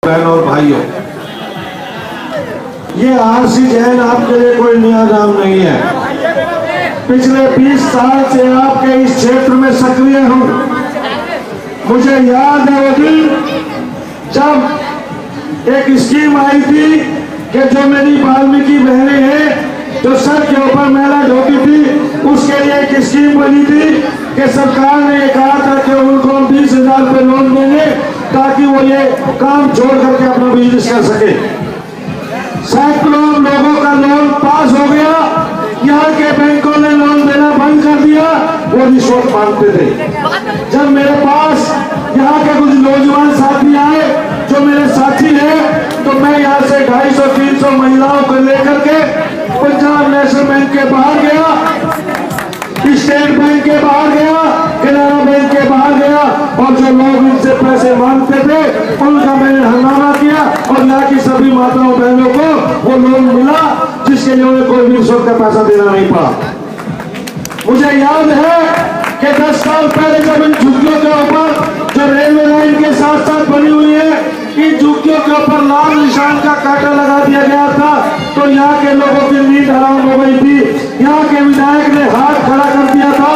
बहनों और भाइयों, ये आरसी जैन आपके लिए कोई नया नाम नहीं है। पिछले 20 साल से आपके इस क्षेत्र में सक्रिय हूं। मुझे याद है वो दिन जब एक स्कीम आई थी कि जो मेरी वाल्मीकि बहनें हैं जो सर के ऊपर मैला ढोती थी, उसके लिए एक स्कीम बनी थी कि सरकार ने ये कहा था कि उनको 20,000 रुपये लोन देंगे ताकि वो ये काम छोड़ करके अपना बिजनेस कर सके। सैकड़ों लोगों का लोन पास हो गया। यहाँ के बैंकों ने लोन देना बंद कर दिया, वो रिश्वत मांगते थे। जब मेरे पास यहाँ के कुछ नौजवान साथी आए जो मेरे साथी हैं, तो मैं यहाँ से 250-300 महिलाओं को लेकर के पंजाब नेशनल बैंक के बाहर गया, स्टेट बैंक के बाहर गया, केनरा बैंक के बाहर गया, और जो लोग इनसे पैसे मांगते थे उनका मैंने हंगामा किया और यहाँ की सभी माताओं बहनों को वो लोन मिला जिसके लिए उन्हें कोई भी रिश्वत का पैसा देना नहीं पड़ा। मुझे याद है कि 10 साल पहले जब इन झुग्गियों के ऊपर जो रेलवे लाइन के साथ साथ बनी हुई है, इन झुग्गियों के ऊपर लाल निशान का कांटा लगा दिया गया था, तो यहाँ के लोगों की नींद हराम हो गई थी। यहाँ के विधायक ने हाथ खड़ा कर दिया था।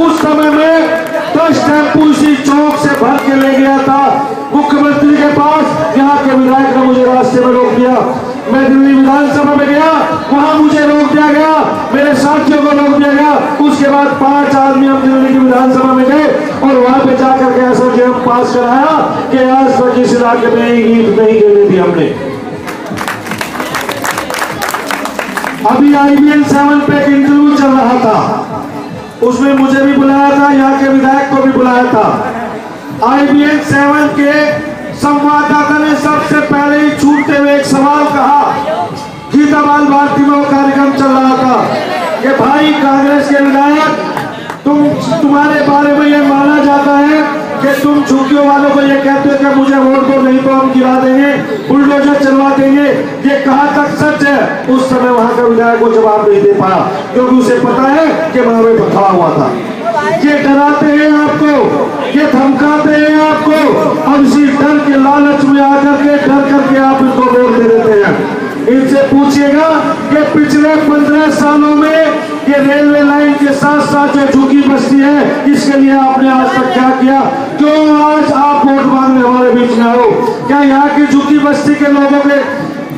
उस समय में 10 टेम्पू इसी चौक से भर के ले गया था मुख्यमंत्री के पास। यहाँ के विधायक ने मुझे रास्ते में रोक दिया। मैं दिल्ली विधानसभा में गया, वहां मुझे रोक दिया गया, मेरे साथियों को रोक दिया गया। उसके बाद 5 आदमी हम दिल्ली की विधानसभा में गए और वहां पे जाकर के ऐसा नियम पास कराया कि आज तक इस इलाके में ईंट नहीं गिरने दी हमने। अभी IBN 7 पे एक इंटरव्यू चल रहा था, उसमें मुझे भी बुलाया था, यहाँ के विधायक को भी बुलाया था। IBN 7 के संवाददाता ने सबसे पहले ही छूटते हुए एक सवाल कहा। गीता बाल भारती में वो कार्यक्रम चल रहा था कि भाई कांग्रेस के विधायक तुम्हारे बारे में ये माना जाता है कि तुम झुग्गियों वालों को ये कहते हो कि मुझे वोट दो नहीं तो हम गिरा देंगे, बुलडोजर चलवा देंगे, ये कहाँ तक सच है? उस समय वहां का विधायक को जवाब नहीं दे पाया क्योंकि उसे पता है कि वहां में पथरा हुआ था। ये डराते हैं आपको, ये धमकाते हैं आपको, और इसी डर के लालच में आकर के डर करके आप इनको वोट दे देते हैं। इनसे पूछिएगा कि पिछले 15 सालों में ये रेलवे लाइन के साथ साथ जो झुग्गी बस्ती है, इसके लिए आपने आज तक क्या किया? क्यों आज आप वोट मांगने हमारे बीच में आओ? क्या यहाँ की झुग्गी बस्ती के लोगों के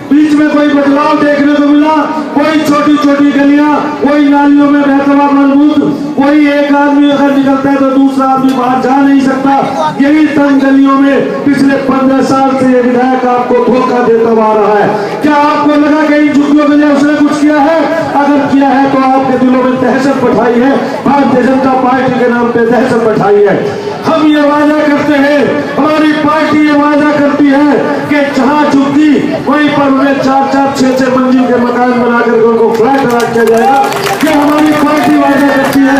बीच में कोई बदलाव देखने को मिला? कोई छोटी छोटी गलियां, कोई नालियों में बहता हुआ मजबूत, कोई एक आदमी अगर निकलता है तो दूसरा आदमी बाहर जा नहीं सकता। यही तंग गलियों में पिछले 15 साल से ये विधायक आपको धोखा देता आ रहा है। क्या आपको लगा कि इन झुग्गियों के लिए उसने कुछ किया है? अगर किया है तो आपके दिलों में दहशत बैठाई है, भारतीय जनता पार्टी के नाम पे दहशत बैठाई है। हम ये वादा करते हैं, हमारी पार्टी ये वादा करती है कि जहाँ झुग्गी वहीं पर उन्हें 4-4, 6-6 मंजिल के मकान बनाकर उनको फ्लैट बना किया जाएगा। ये हमारी पार्टी वादा करती है।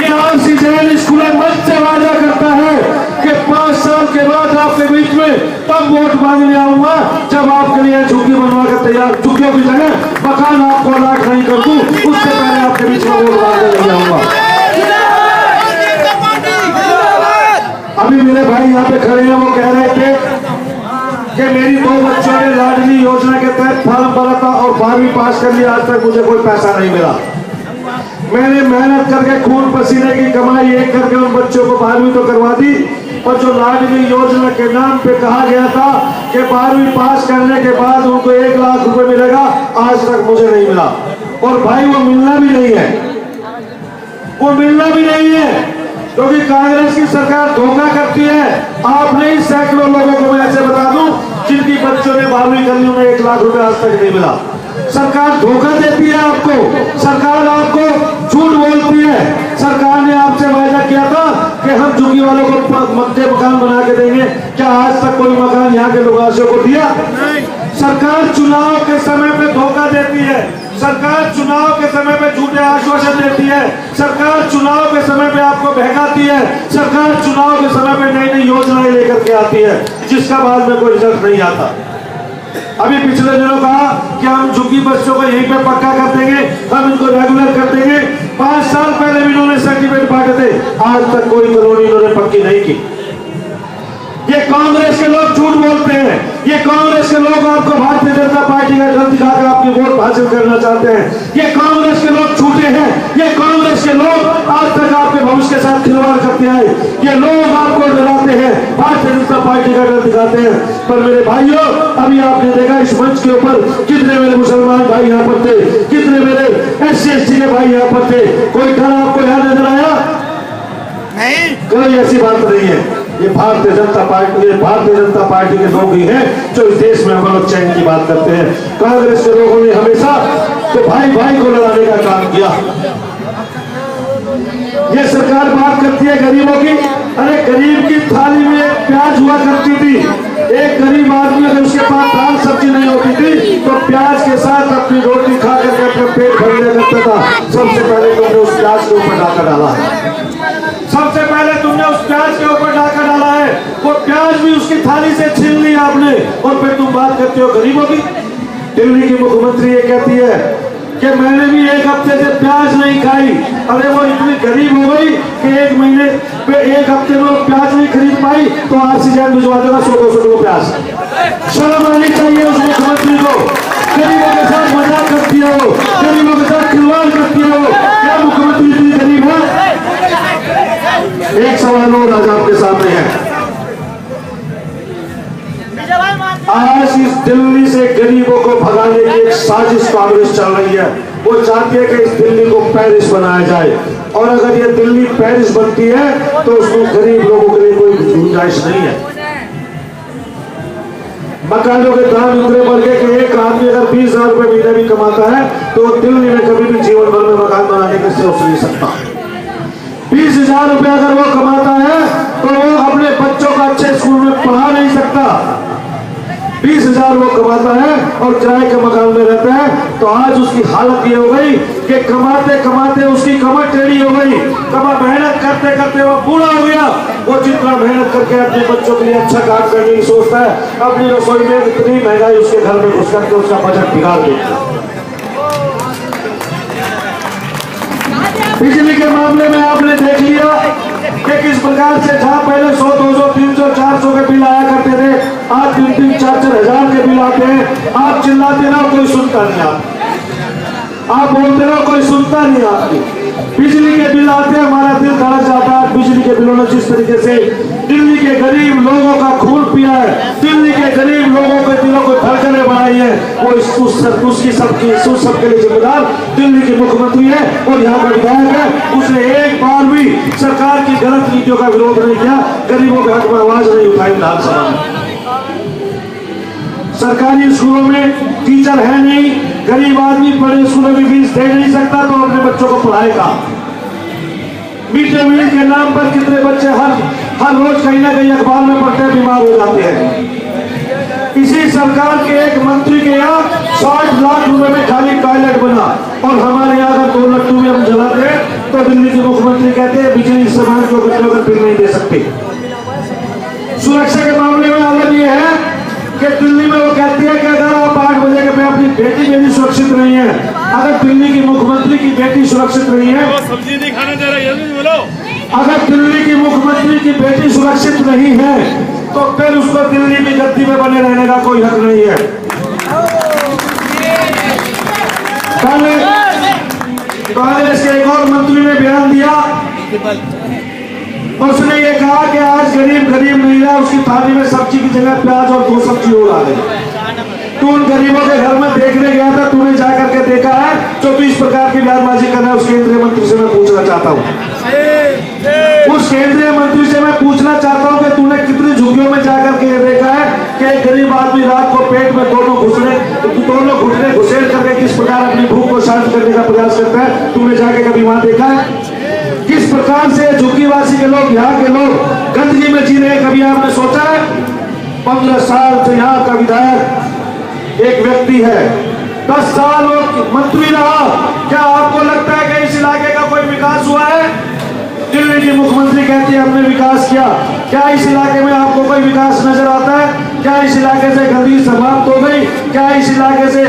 ये आरसी जैन स्कूल मंच से वादा करता है कि 5 साल के बाद आपके बीच में तब वोट मांगने आऊंगा जब आपके लिए झुग्गी बनवा कर तैयार, झुग्गियों की जगह मकान आपको अलॉट नहीं कर दूं, उससे पहले आपके बीच में वोट मांगने नहीं आऊंगा। अभी मेरे भाई यहाँ पे खड़े हैं, वो कह रहे थे कि मेरी 2 बच्चों ने लाडली योजना के तहत फॉर्म भरा था और 12वीं पास कर लिया, आज तक मुझे कोई पैसा नहीं मिला। मैंने मेहनत करके खून पसीने की कमाई एक करके उन बच्चों को 12वीं तो करवा दी, और जो लाडली योजना के नाम पे कहा गया था कि 12वीं पास करने के बाद उनको 1 लाख रुपए मिलेगा, आज तक मुझे नहीं मिला। और भाई वो मिलना भी नहीं है, वो मिलना भी नहीं है क्योंकि कांग्रेस की सरकार धोखा करती है। आप नहीं, सैकड़ों लोगों को मैं ऐसे बता दूं जिनकी बच्चों ने 12वीं कर ली, उन्हें 1 लाख रुपए आज तक नहीं मिला। सरकार धोखा देती है आपको, सरकार आपको झूठ बोलती है। सरकार ने आपसे वादा किया था कि हम झुग्गी वालों को मकान बना के देंगे, क्या आज तक कोई मकान यहाँ के निवासियों को दिया? सरकार चुनाव के समय पे धोखा देती है, सरकार चुनाव के समय पे झूठे आश्वासन देती है, सरकार चुनाव के समय पे आपको बहकाती है, सरकार चुनाव के समय पे नई नई योजनाएं लेकर के आती है जिसका बाद में कोई रिजल्ट नहीं आता। अभी पिछले दिनों कहा कि हम झुग्गी बच्चों को यहीं पे पक्का कर देंगे, हम इनको रेगुलर कर देंगे। 5 साल पहले भी इन्होंने सर्टिफिकेट बांटे थे, आज तक कोई कॉलोनी इन्होंने पक्की नहीं की। ये कांग्रेस के लोग झूठ बोलते हैं। ये कांग्रेस के लोग आपको भारतीय जनता पार्टी का डर दिखाकर आपकी वोट हासिल करना चाहते हैं। ये कांग्रेस के लोग झूठे हैं। ये कांग्रेस के लोग आज तक आपके भविष्य के साथ खिलवाड़ करते आए। ये लोग आपको डराते हैं, भारतीय जनता पार्टी का डर दिखाते हैं। पर मेरे भाइयों, अभी आपने देखा इस मंच के ऊपर कितने मेरे मुसलमान भाई यहाँ पर थे, कितने मेरे SC/ST के भाई यहाँ पर थे। कोई डर आपको यहाँ नजर आया? नहीं, कोई ऐसी बात नहीं है। ये भारतीय जनता पार्टी के लोग ही हैं जो इस देश में अमन और चैन की बात करते हैं। कांग्रेस के लोगों ने हमेशा तो भाई भाई को लड़ाने का काम किया। ये सरकार बात करती है गरीबों की। अरे गरीब की थाली में प्याज हुआ करती थी। एक गरीब आदमी अगर उसके पास दाल सब्जी नहीं होती थी तो प्याज के साथ अपनी रोटी खा करके अपना पेट भर लिया करता था। सबसे पहले तुमने उस प्याज के ऊपर डाका डाला है। सबसे पहले तुमने उस प्याज के ऊपर डाका डाला है। वो प्याज भी उसकी थाली से छीन ली आपने, और फिर तुम बात करते हो गरीबों की। दिल्ली की मुख्यमंत्री ये कहती है कि मैंने भी एक हफ्ते से प्याज नहीं खाई। अरे वो इतनी गरीब हो गई कि एक महीने पे एक हफ्ते में प्याज नहीं खरीद पाई तो ऑक्सीजन भिजवा देगा 100-200 किलो प्याज। शर्म आनी चाहिए उस मुख्यमंत्री को। गरीबों के साथ मजाक करती है वो, गरीबों के साथ खिलवाड़ करती है वो। क्या मुख्यमंत्री इतनी गरीब है? एक सवाल और आज आपके सामने है। आज इस दिल्ली से गरीबों को भगाने की एक साजिश कांग्रेस चल रही है। वो चाहती है कि इस दिल्ली को पेरिस बनाया जाए, और अगर ये दिल्ली पेरिस बनती है तो उसमें गरीब लोगों के लिए कोई गुंजाइश नहीं है। मकानों के दाम इतने बढ़ गए कि एक आदमी अगर 20,000 रुपए महीने भी कमाता है तो दिल्ली में कभी भी जीवन भर में मकान बनाने के सोच नहीं सकता। 20,000 रुपए अगर वो कमाता है तो वो अपने बच्चों का अच्छे स्कूल में पढ़ा नहीं सकता। 20,000 वो कमाता है और किराए के मकान में रहता है। तो आज उसकी हालत ये हो गई कि कमाते कमाते उसकी कमर टेढ़ी हो गई। मेहनत करते करते वो बूढ़ा हो गया। वो जितना मेहनत करके अपने बच्चों के लिए अच्छा काम करने की सोचता है, अपनी रसोई में इतनी महंगाई उसके घर में घुस करके उसका बजट बिगाड़ देता है। बिजली के मामले में आपने देख लिया कि किस प्रकार से जहां पहले 100, 200, 300, 400 के बिल आया करते थे, आज 3-3, 4-4 हजार के बिल आते हैं। आप चिल्लाते ना, कोई सुनता नहीं। आप बोलते ना, कोई सुनता नहीं आपकी। बिजली के बिल आते हैं, हमारा दिल धड़क जाता है। बिजली के बिलों ने जिस तरीके से दिल्ली के गरीब लोगों का खून पिया है, दिल्ली के गरीब लोगों के दिलों को धड़कने बढ़ाई है, वो उसकी सबके लिए जिम्मेदार दिल्ली की मुख्यमंत्री है और यहाँ का विधायक है। उसने एक बार भी सरकार की गलत नीतियों का विरोध नहीं किया, गरीबों के हक में आवाज नहीं उठाई विधानसभा में। सरकारी स्कूलों में टीचर है नहीं, गरीब आदमी बड़े स्कूलों में फीस दे नहीं सकता तो अपने बच्चों को पढ़ाएगा। मिड डे मील के नाम पर कितने बच्चे हर रोज कहीं ना कहीं अखबार में पढ़ते हैं, बीमार हो जाते हैं। इसी सरकार के एक मंत्री के यहाँ 60 लाख रुपए में खाली टॉयलेट बना, और हमारे यहाँ अगर 2 लट्टू भी हम जलाते हैं तो दिल्ली के मुख्यमंत्री कहते हैं बिजली सामान को बच्चों का बिल नहीं दे सकते। सुरक्षा के मामले में अलग ये है कि दिल्ली में वो कहती है कि अगर आप 8 बजे के मैं अपनी बेटी मेरी सुरक्षित नहीं है। अगर दिल्ली की मुख्यमंत्री की बेटी सुरक्षित नहीं है, सब्जी नहीं खाना चाह रहा है, बोलो। अगर दिल्ली की मुख्यमंत्री की बेटी सुरक्षित नहीं है तो फिर उसको दिल्ली की गद्दी में बने रहने का कोई हक नहीं है। कांग्रेस के एक और मंत्री ने बयान दिया, उसने ये कहा कि आज गरीब नहीं रहा, उसकी थाली में सब्जी की जगह प्याज और 2 सब्जी और आ गई। तू उन गरीबों के घर में देखने गया था, तूने जाकर के देखा है जो तू इस प्रकार की बयानबाजी कर रहा है? उस केंद्रीय मंत्री से मैं पूछना चाहता हूँ, उस केंद्रीय मंत्री से मैं पूछना चाहता हूँ कि तूने कितनी झुग्गियों में जाकर के देखा है कि एक गरीब आदमी रात को पेट में दोनों घुटने घुसेड़ करके किस प्रकार अपनी भूख को शांत करने का प्रयास करता है? तूने जाके कभी वहां देखा है? किस प्रकार से झुग्गीवासी के लोग, यहाँ के लोग गंदगी में जी रहे हैं, कभी आपने सोचा है? 15 साल से यहाँ का विधायक एक व्यक्ति है, 10 साल वो मंत्री रहा। क्या आपको लगता है कि इस इलाके का कोई विकास हुआ है? दिल्ली की मुख्यमंत्री कहती है हमने विकास किया। क्या इस इलाके में आपको कोई विकास नजर आता है? क्या इस इलाके से गंदगी समाप्त हो गई? क्या इस इलाके से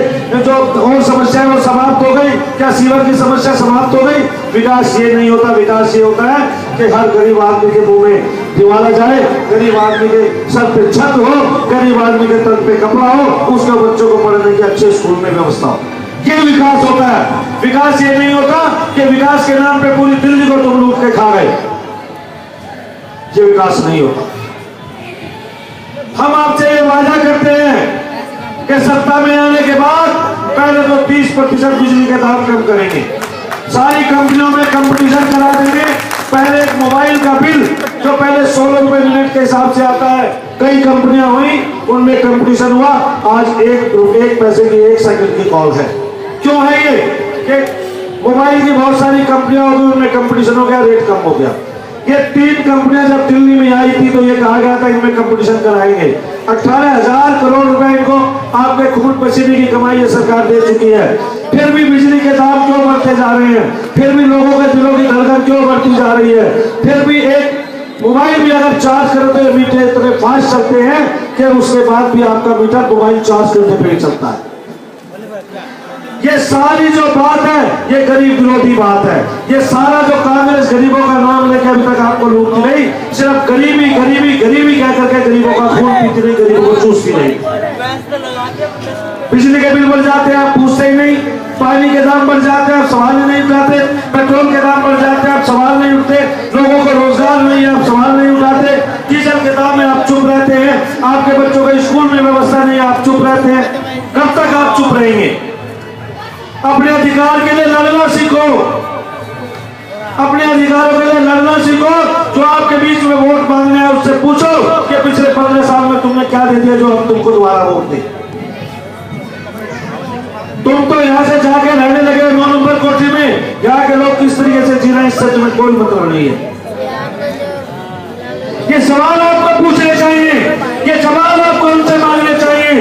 जो और समस्याएं वो समाप्त हो गई? क्या सीवर की समस्या समाप्त हो गई? विकास ये नहीं होता। विकास ये होता है कि हर गरीब आदमी के मुंह में दिवाला जाए, गरीब आदमी के सर पे छत हो, गरीब आदमी के तन पे कपड़ा हो, उसके बच्चों को पढ़ने की अच्छे स्कूल में व्यवस्था हो। ये विकास होता है। विकास ये नहीं होता कि विकास के नाम पे पूरी दिल्ली को तुम लूट के खा गए। ये विकास नहीं होता। हम आपसे ये वादा करते हैं कि सत्ता में आने के बाद पहले तो 30% बिजली के दाम कम करेंगे, सारी कंपनियों में कंपटीशन करा देंगे। पहले एक मोबाइल का बिल जो पहले 16 रुपए मिनट के हिसाब से आता है, कई कंपनियां हुई उनमें कंपटीशन हुआ, आज 1 पैसे की 1 सेकंड की कॉल है। क्यों है ये कि मोबाइल की बहुत सारी कंपनियां हो गई, उनमें कंपटीशन हो गया, रेट कम हो गया। ये 3 कंपनियां जब दिल्ली में आई थी तो ये कहा गया था इनमें कंपटीशन कराएंगे। 18,000 करोड़ रुपए इनको आपके खून पसीने की कमाई ये सरकार दे चुकी है। फिर भी बिजली के दाम क्यों बढ़ते जा रहे हैं? फिर भी लोगों के दिलों की धड़कन क्यों बढ़ती जा रही है? फिर भी एक मोबाइल भी अगर चार्ज करो तो मीटर इतने फास्ट चलते हैं कि उसके बाद भी आपका मीटर मोबाइल चार्ज करने पर ही चलता है। ये सारी जो बात है ये गरीब विरोधी बात है। ये सारा जो कांग्रेस गरीबों का नाम लेके अभी तक आपको लूटती रही, सिर्फ गरीबी गरीबी गरीबी कह करके गरीबों का खून पीती रही, गरीबों को चूसती रही। बिजली के बिल बढ़ जाते हैं, आप पूछते ही नहीं। पानी के दाम बढ़ जाते हैं, आप सवाल ही नहीं उठाते। पेट्रोल के दाम बढ़ जाते हैं, आप सवाल नहीं उठते। लोगों को रोजगार नहीं है, आप सवाल नहीं उठाते। डीजल के दाम में आप चुप रहते हैं। आपके बच्चों के स्कूल में व्यवस्था नहीं, आप चुप रहते हैं। कब तक आप चुप रहेंगे? अपने अधिकार के लिए लड़ना सीखो, अपने अधिकारों के लिए लड़ना सीखो। जो आपके बीच में वोट मांगने हैं उससे पूछो कि पिछले 15 साल में तुमने क्या दे दिया जो हम तुमको दोबारा वोट दें। तुम तो यहाँ से जाके रहने लगे 9 नंबर कोठी में, यहाँ के लोग किस तरीके से जी रहे हैं इससे तुम्हें कोई मतलब नहीं है। ये सवाल आपको पूछने चाहिए, ये सवाल आपको उनसे मांगने चाहिए।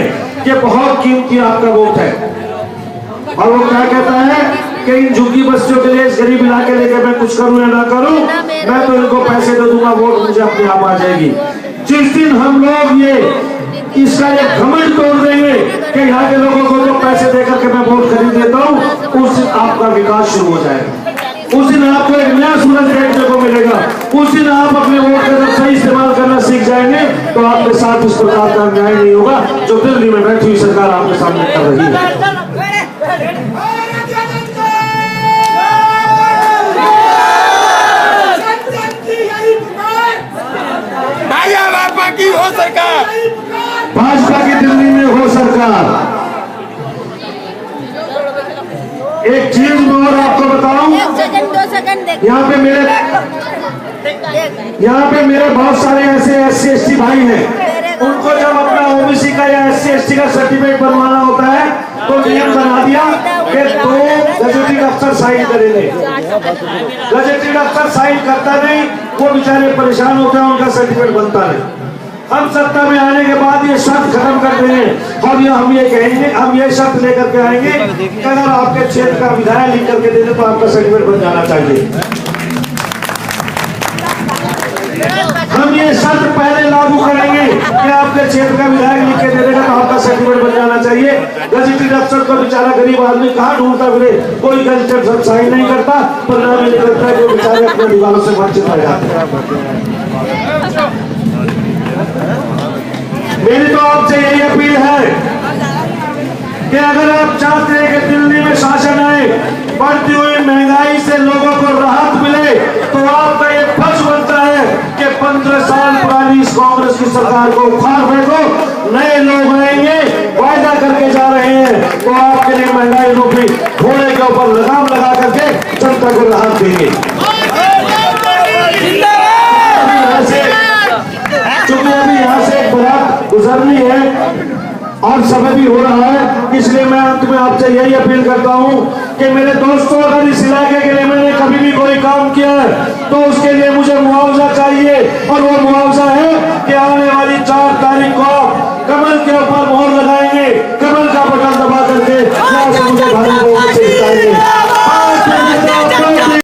ये बहुत कीमती आपका वोट है। और वो क्या कहता है कि इन झुग्गी बस्तियों के लिए, इस गरीब इलाके लेके मैं कुछ करूं या ना करूं, मैं तो इनको पैसे दे दूंगा, वोट मुझे अपने आप आ जाएगी। जिस दिन हम लोग ये इसका एक घमंड तोड़ देंगे कि यहाँ के लोगों को जो पैसे देकर के मैं वोट खरीद देता हूँ, उस दिन आपका विकास शुरू हो जाएगा। उस दिन आपको एक नया सूरज देखने को मिलेगा। उस दिन आप अपने वोट का जब सही इस्तेमाल करना सीख जाएंगे तो आपके साथ इस प्रकार का अन्याय नहीं होगा जो दिल्ली में बैठी हुई सरकार आपके सामने कर रही है। भाजपा की हो सरकार, भाजपा की दिल्ली में हो सरकार। एक चीज मैं और आपको बताऊं, यहाँ पे मेरे बहुत सारे ऐसे SC/ST भाई हैं, उनको जब अपना OBC का या SC/ST का सर्टिफिकेट बनवाना होता है तो नियम बना दिया कि 2 गजेटेड अफसर साइन करेंगे। गजेटेड अफसर साइन करता नहीं, वो बेचारे परेशान होते हैं, उनका सर्टिफिकेट बनता नहीं। हम सत्ता में आने के बाद ये शर्त खत्म कर देंगे और ये हम ये कहेंगे, हम ये शर्त लेकर के आएंगे कि अगर आपके क्षेत्र का विधायक लिख करके दे दे तो आपका सर्टिफिकेट बन जाना चाहिए। हम ये शर्त पहले लागू करेंगे कि आपके क्षेत्र का विधायक लिख के दे देगा तो आपका सर्टिफिकेट बन जाना चाहिए। गजेटेड अफसर को बेचारा गरीब आदमी कहाँ ढूंढता फिरे, कोई गजेटेड अफसर साइन नहीं करता, परिणाम ये करता है जो बेचारे अपने अधिकारों से वंचित रह जाते हैं। मेरी तो आपसे यही अपील है कि अगर आप चाहते हैं कि दिल्ली में शासन आए, बढ़ती हुई महंगाई से लोगों को राहत मिले, तो आपका ये फर्ज बनता है कि 15 साल पुरानी इस कांग्रेस की सरकार को उखाड़ फेंको। नए लोग आएंगे, वायदा करके जा रहे हैं, तो आपके लिए महंगाई रूपी घोड़े के ऊपर लगाम लगा करके जनता को राहत देंगे। चूंकि अभी यहाँ से एक बारात गुजरनी है और समय भी हो रहा है, इसलिए मैं अंत में आपसे यही अपील करता हूँ कि मेरे दोस्तों, अगर इस इलाके के लिए मैंने कभी भी कोई काम किया है तो उसके लिए मुझे मुआवजा चाहिए, और वो मुआवजा है कि आने वाले